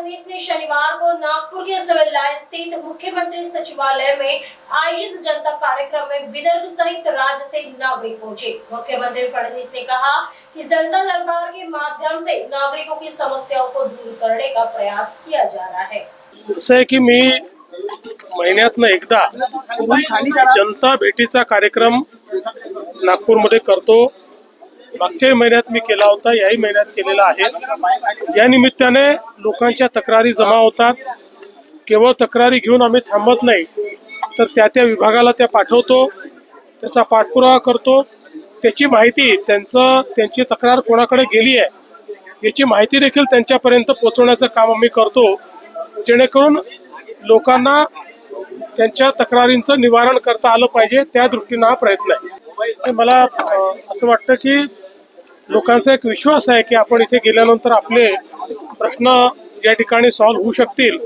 फडणवीस ने शनिवार को नागपुर के सिविल लाइन स्थित मुख्यमंत्री सचिवालय में आयोजित जनता कार्यक्रम में विदर्भ सहित राज्य से नागरिक पहुंचे। मुख्यमंत्री फडणवीस ने कहा कि जनता दरबार के माध्यम से नागरिकों की समस्याओं को दूर करने का प्रयास किया जा रहा है। असं आहे की मी महिन्यातनं एकदा जनता भेटीचा कार्यक्रम नागपूरमध्ये करतो। मागच्या महिन्यात मी केला होता, याही महिन्यात केलेला आहे। या निमित्ताने लोकांच्या तक्रारी जमा होतात। केवळ तक्रारी घेऊन आम्ही थांबत नाही, तर त्या विभागाला त्या पाठवतो, त्याचा पाठपुरावा करतो, त्याची माहिती त्यांची तक्रार कोणाकडे गेली आहे याची माहिती देखील त्यांच्यापर्यंत पोहोचवण्याचं काम आम्ही करतो, जेणेकरून लोकांना त्यांच्या तक्रारींचं निवारण करता आलं पाहिजे, त्या दृष्टीने हा प्रयत्न आहे। मला असं वाटतं की लोकांचा एक विश्वास आहे की आपण इथे गेल्यानंतर आपले प्रश्न या ठिकाणी सॉल्व्ह होऊ शकतील,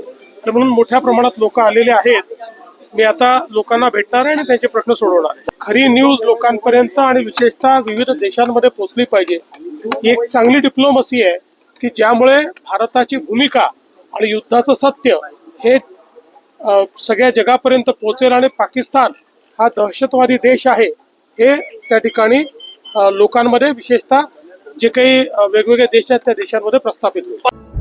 तर म्हणून मोठ्या प्रमाणात लोक आलेले आहेत। मी आता लोकांना भेटणार आहे आणि त्यांचे प्रश्न सोडवणार आहे। खरी न्यूज लोकांपर्यंत आणि विशेषतः विविध देशांमध्ये पोहोचली पाहिजे। ही एक चांगली डिप्लोमसी आहे की ज्यामुळे भारताची भूमिका आणि युद्धाचं सत्य हे सगळ्या जगापर्यंत पोहोचेल आणि पाकिस्तान हा दहशतवादी देश आहे हे त्या ठिकाणी लोकांमध्ये विशेषतः जे काही वेगवेगळे देश आहेत त्या देशांमध्ये प्रस्थापित होईल।